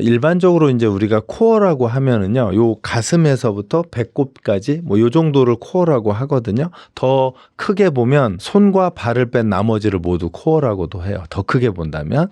일반적으로 이제 우리가 코어라고 하면은요, 요 가슴에서부터 배꼽까지 뭐 요 정도를 코어라고 하거든요. 더 크게 보면 손과 발을 뺀 나머지를 모두 코어라고도 해요. 더 크게 본다면.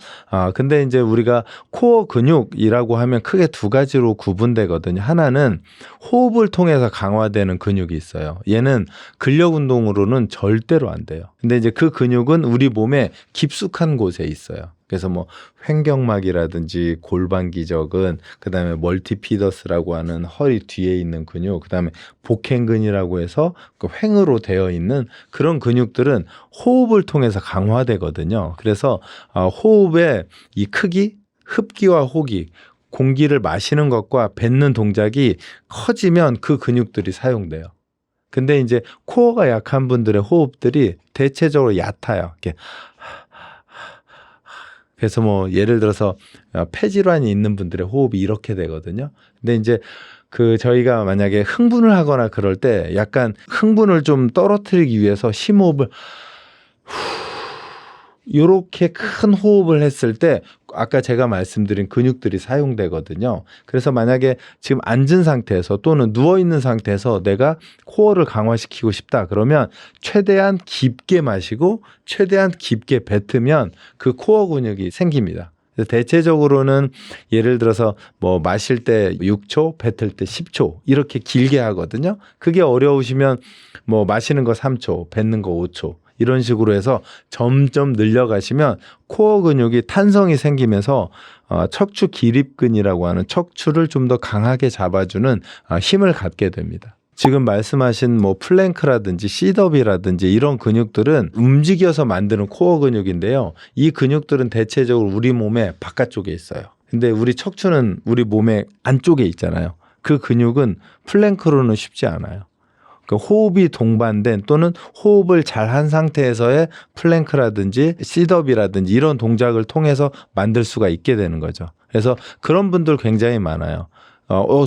근데 이제 우리가 코어 근육이라고 하면 크게 두 가지로 구분되거든요. 하나는 호흡을 통해서 강화되는 근육이 있어요. 얘는 근력 운동으로는 절대로 안 돼요. 근데 이제 그 근육은 우리 몸에 깊숙한 곳에 있어요. 그래서 뭐 횡격막이라든지 골반 기저근, 그다음에 멀티피더스라고 하는 허리 뒤에 있는 근육, 그다음에 복행근이라고 해서 그 횡으로 되어 있는 그런 근육들은 호흡을 통해서 강화되거든요. 그래서 호흡의 이 크기, 흡기와 호기, 공기를 마시는 것과 뱉는 동작이 커지면 그 근육들이 사용돼요. 근데 이제 코어가 약한 분들의 호흡들이 대체적으로 얕아요. 이렇게. 그래서 뭐 예를 들어서 폐질환이 있는 분들의 호흡이 이렇게 되거든요. 근데 이제 저희가 만약에 흥분을 하거나 그럴 때 약간 흥분을 좀 떨어뜨리기 위해서 심호흡을 이렇게 큰 호흡을 했을 때 아까 제가 말씀드린 근육들이 사용되거든요. 그래서 만약에 지금 앉은 상태에서 또는 누워있는 상태에서 내가 코어를 강화시키고 싶다 그러면 최대한 깊게 마시고 최대한 깊게 뱉으면 그 코어 근육이 생깁니다. 대체적으로는 예를 들어서 뭐 마실 때 6초, 뱉을 때 10초 이렇게 길게 하거든요. 그게 어려우시면 뭐 마시는 거 3초, 뱉는 거 5초 이런 식으로 해서 점점 늘려가시면 코어 근육이 탄성이 생기면서 척추 기립근이라고 하는 척추를 좀 더 강하게 잡아주는 힘을 갖게 됩니다. 지금 말씀하신 뭐 플랭크라든지 셋업이라든지 이런 근육들은 움직여서 만드는 코어 근육인데요. 이 근육들은 대체적으로 우리 몸의 바깥쪽에 있어요. 근데 우리 척추는 우리 몸의 안쪽에 있잖아요. 그 근육은 플랭크로는 쉽지 않아요. 호흡이 동반된 또는 호흡을 잘한 상태에서의 플랭크라든지 셋업이라든지 이런 동작을 통해서 만들 수가 있게 되는 거죠. 그래서 그런 분들 굉장히 많아요.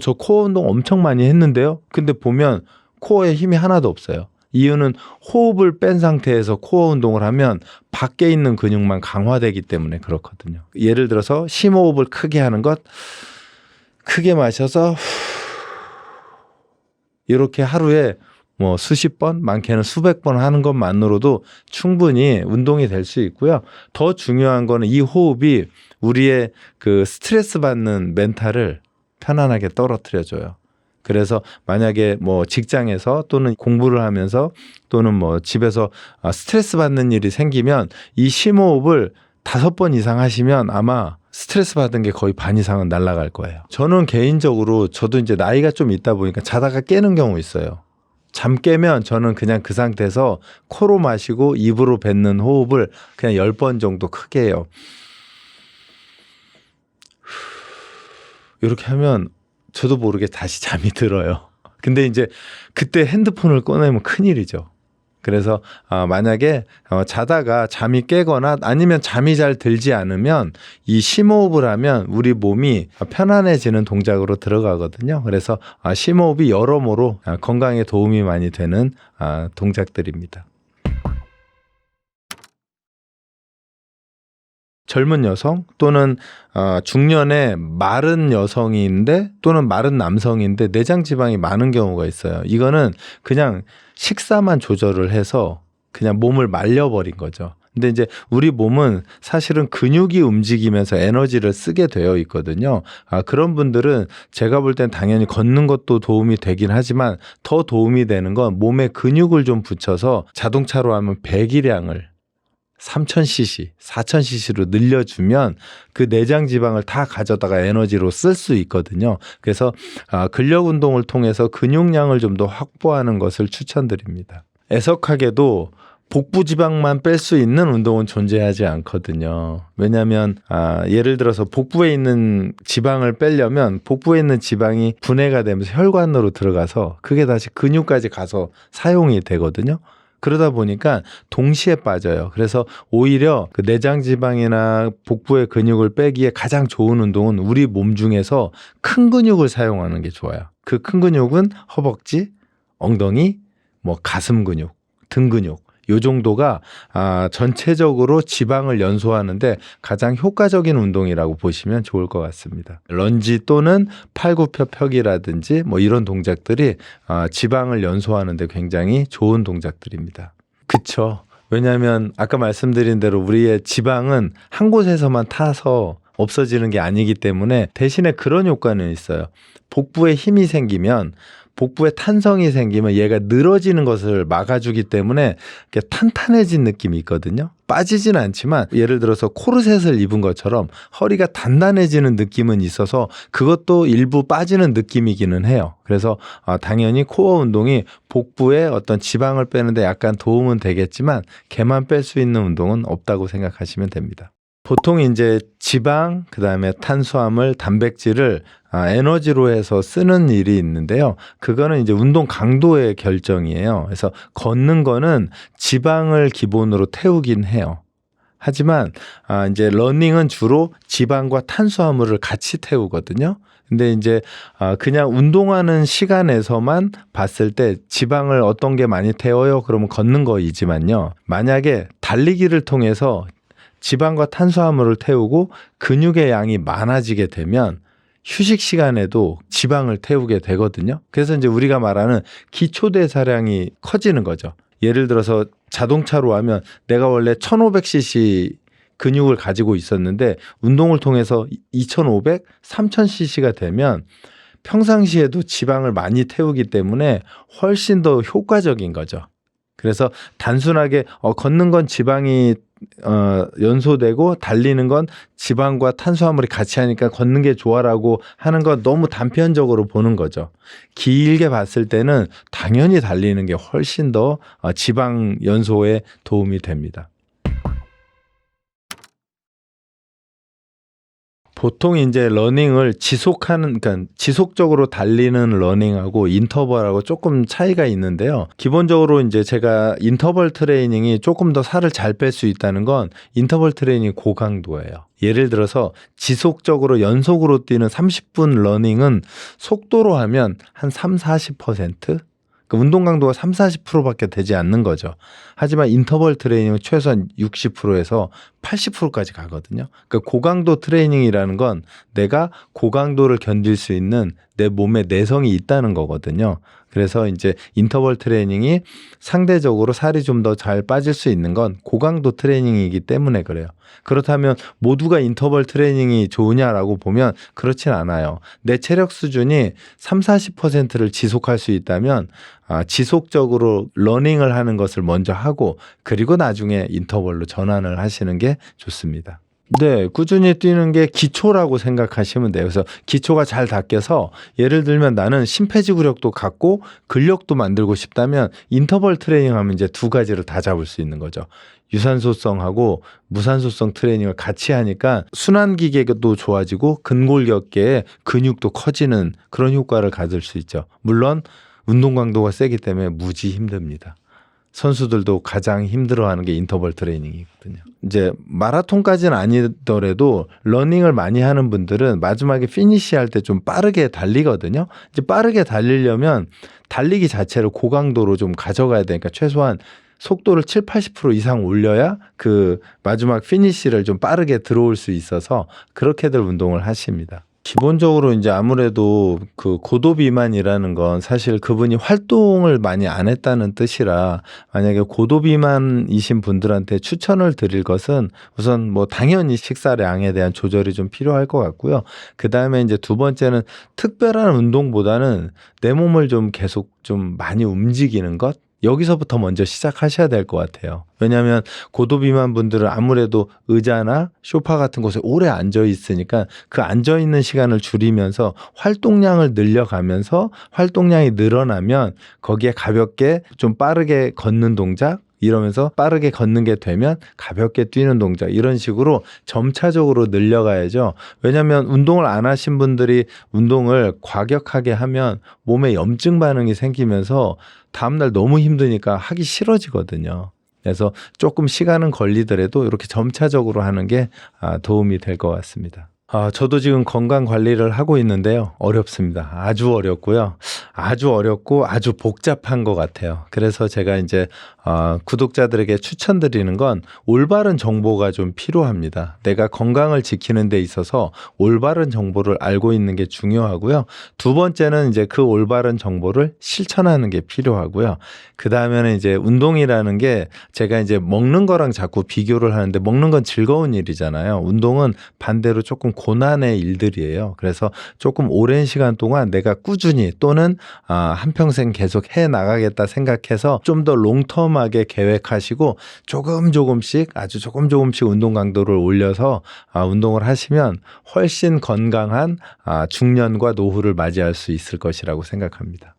저 코어 운동 엄청 많이 했는데요. 근데 보면 코어에 힘이 하나도 없어요. 이유는 호흡을 뺀 상태에서 코어 운동을 하면 밖에 있는 근육만 강화되기 때문에 그렇거든요. 예를 들어서 심호흡을 크게 하는 것, 크게 마셔서 이렇게 하루에 뭐 수십 번, 많게는 수백 번 하는 것만으로도 충분히 운동이 될 수 있고요. 더 중요한 거는 이 호흡이 우리의 그 스트레스 받는 멘탈을 편안하게 떨어뜨려줘요. 그래서 만약에 뭐 직장에서 또는 공부를 하면서 또는 뭐 집에서 스트레스 받는 일이 생기면 이 심호흡을 5번 이상 하시면 아마 스트레스 받은 게 거의 반 이상은 날아갈 거예요. 저는 개인적으로 저도 이제 나이가 좀 있다 보니까 자다가 깨는 경우 있어요. 잠 깨면 저는 그냥 그 상태에서 코로 마시고 입으로 뱉는 호흡을 그냥 10번 정도 크게 해요. 이렇게 하면 저도 모르게 다시 잠이 들어요. 근데 이제 그때 핸드폰을 꺼내면 큰일이죠. 그래서 만약에 자다가 잠이 깨거나 아니면 잠이 잘 들지 않으면 이 심호흡을 하면 우리 몸이 편안해지는 동작으로 들어가거든요. 그래서 심호흡이 여러모로 건강에 도움이 많이 되는 동작들입니다. 젊은 여성 또는 중년의 마른 여성인데 또는 마른 남성인데 내장 지방이 많은 경우가 있어요. 이거는 그냥 식사만 조절을 해서 그냥 몸을 말려버린 거죠. 근데 이제 우리 몸은 사실은 근육이 움직이면서 에너지를 쓰게 되어 있거든요. 그런 분들은 제가 볼 땐 당연히 걷는 것도 도움이 되긴 하지만 더 도움이 되는 건 몸에 근육을 좀 붙여서 자동차로 하면 배기량을 3000cc, 4000cc로 늘려주면 그 내장 지방을 다 가져다가 에너지로 쓸 수 있거든요. 그래서 근력 운동을 통해서 근육량을 좀 더 확보하는 것을 추천드립니다. 애석하게도 복부 지방만 뺄 수 있는 운동은 존재하지 않거든요. 왜냐하면 예를 들어서 복부에 있는 지방을 빼려면 복부에 있는 지방이 분해가 되면서 혈관으로 들어가서 그게 다시 근육까지 가서 사용이 되거든요. 그러다 보니까 동시에 빠져요. 그래서 오히려 그 내장 지방이나 복부의 근육을 빼기에 가장 좋은 운동은 우리 몸 중에서 큰 근육을 사용하는 게 좋아요. 그 큰 근육은 허벅지, 엉덩이, 뭐 가슴 근육, 등 근육 요 정도가 전체적으로 지방을 연소하는데 가장 효과적인 운동이라고 보시면 좋을 것 같습니다. 런지 또는 팔굽혀펴기라든지 뭐 이런 동작들이 지방을 연소하는데 굉장히 좋은 동작들입니다. 그쵸? 왜냐하면 아까 말씀드린 대로 우리의 지방은 한 곳에서만 타서 없어지는 게 아니기 때문에 대신에 그런 효과는 있어요. 복부에 힘이 생기면 복부에 탄성이 생기면 얘가 늘어지는 것을 막아주기 때문에 이렇게 탄탄해진 느낌이 있거든요. 빠지진 않지만 예를 들어서 코르셋을 입은 것처럼 허리가 단단해지는 느낌은 있어서 그것도 일부 빠지는 느낌이기는 해요. 그래서 당연히 코어 운동이 복부에 어떤 지방을 빼는데 약간 도움은 되겠지만 걔만 뺄 수 있는 운동은 없다고 생각하시면 됩니다. 보통 이제 지방, 그다음에 탄수화물, 단백질을 에너지로 해서 쓰는 일이 있는데요. 그거는 이제 운동 강도의 결정이에요. 그래서 걷는 거는 지방을 기본으로 태우긴 해요. 하지만 이제 러닝은 주로 지방과 탄수화물을 같이 태우거든요. 근데 이제 그냥 운동하는 시간에서만 봤을 때 지방을 어떤 게 많이 태워요? 그러면 걷는 거이지만요. 만약에 달리기를 통해서 지방과 탄수화물을 태우고 근육의 양이 많아지게 되면 휴식 시간에도 지방을 태우게 되거든요. 그래서 이제 우리가 말하는 기초대사량이 커지는 거죠. 예를 들어서 자동차로 하면 내가 원래 1500cc 근육을 가지고 있었는데 운동을 통해서 2500, 3000cc가 되면 평상시에도 지방을 많이 태우기 때문에 훨씬 더 효과적인 거죠. 그래서 단순하게 걷는 건 지방이 연소되고 달리는 건 지방과 탄수화물이 같이 하니까 걷는 게 좋아라고 하는 건 너무 단편적으로 보는 거죠. 길게 봤을 때는 당연히 달리는 게 훨씬 더 지방 연소에 도움이 됩니다. 보통 이제 러닝을 그러니까 지속적으로 달리는 러닝하고 인터벌하고 조금 차이가 있는데요. 기본적으로 이제 제가 인터벌 트레이닝이 조금 더 살을 잘 뺄 수 있다는 건 인터벌 트레이닝 고강도예요. 예를 들어서 지속적으로 연속으로 뛰는 30분 러닝은 속도로 하면 한 3-40%? 운동 강도가 3-40%밖에 되지 않는 거죠. 하지만 인터벌 트레이닝은 최소한 60%에서 80%까지 가거든요. 그러니까 고강도 트레이닝이라는 건 내가 고강도를 견딜 수 있는 내 몸에 내성이 있다는 거거든요. 그래서 이제 인터벌 트레이닝이 상대적으로 살이 좀 더 잘 빠질 수 있는 건 고강도 트레이닝이기 때문에 그래요. 그렇다면 모두가 인터벌 트레이닝이 좋으냐라고 보면 그렇진 않아요. 내 체력 수준이 30-40%를 지속할 수 있다면 지속적으로 러닝을 하는 것을 먼저 하고 그리고 나중에 인터벌로 전환을 하시는 게 좋습니다. 네, 꾸준히 뛰는 게 기초라고 생각하시면 돼요. 그래서 기초가 잘 닦여서 예를 들면 나는 심폐지구력도 갖고 근력도 만들고 싶다면 인터벌 트레이닝 하면 이제 두 가지를 다 잡을 수 있는 거죠. 유산소성하고 무산소성 트레이닝을 같이 하니까 순환기계도 좋아지고 근골격계의 근육도 커지는 그런 효과를 가질 수 있죠. 물론 운동 강도가 세기 때문에 무지 힘듭니다. 선수들도 가장 힘들어하는 게 인터벌 트레이닝이거든요. 이제 마라톤까지는 아니더라도 러닝을 많이 하는 분들은 마지막에 피니시할 때 좀 빠르게 달리거든요. 이제 빠르게 달리려면 달리기 자체를 고강도로 좀 가져가야 되니까 최소한 속도를 70-80% 이상 올려야 그 마지막 피니시를 좀 빠르게 들어올 수 있어서 그렇게들 운동을 하십니다. 기본적으로 이제 아무래도 그 고도 비만이라는 건 사실 그분이 활동을 많이 안 했다는 뜻이라 만약에 고도 비만이신 분들한테 추천을 드릴 것은 우선 뭐 당연히 식사량에 대한 조절이 좀 필요할 것 같고요. 그 다음에 이제 두 번째는 특별한 운동보다는 내 몸을 좀 계속 좀 많이 움직이는 것. 여기서부터 먼저 시작하셔야 될 것 같아요. 왜냐하면 고도비만 분들은 아무래도 의자나 소파 같은 곳에 오래 앉아 있으니까 그 앉아 있는 시간을 줄이면서 활동량을 늘려가면서 활동량이 늘어나면 거기에 가볍게 좀 빠르게 걷는 동작 이러면서 빠르게 걷는 게 되면 가볍게 뛰는 동작 이런 식으로 점차적으로 늘려가야죠. 왜냐하면 운동을 안 하신 분들이 운동을 과격하게 하면 몸에 염증 반응이 생기면서 다음날 너무 힘드니까 하기 싫어지거든요. 그래서 조금 시간은 걸리더라도 이렇게 점차적으로 하는 게 도움이 될 것 같습니다. 저도 지금 건강 관리를 하고 있는데요. 어렵습니다. 아주 어렵고요. 아주 어렵고 아주 복잡한 것 같아요. 그래서 제가 이제 구독자들에게 추천드리는 건 올바른 정보가 좀 필요합니다. 내가 건강을 지키는 데 있어서 올바른 정보를 알고 있는 게 중요하고요. 두 번째는 이제 그 올바른 정보를 실천하는 게 필요하고요. 그 다음에는 이제 운동이라는 게 제가 이제 먹는 거랑 자꾸 비교를 하는데 먹는 건 즐거운 일이잖아요. 운동은 반대로 조금 고난의 일들이에요. 그래서 조금 오랜 시간 동안 내가 꾸준히 또는 한평생 계속 해 나가겠다 생각해서 좀 더 롱텀하게 계획하시고 조금씩 아주 조금씩 운동 강도를 올려서 운동을 하시면 훨씬 건강한 중년과 노후를 맞이할 수 있을 것이라고 생각합니다.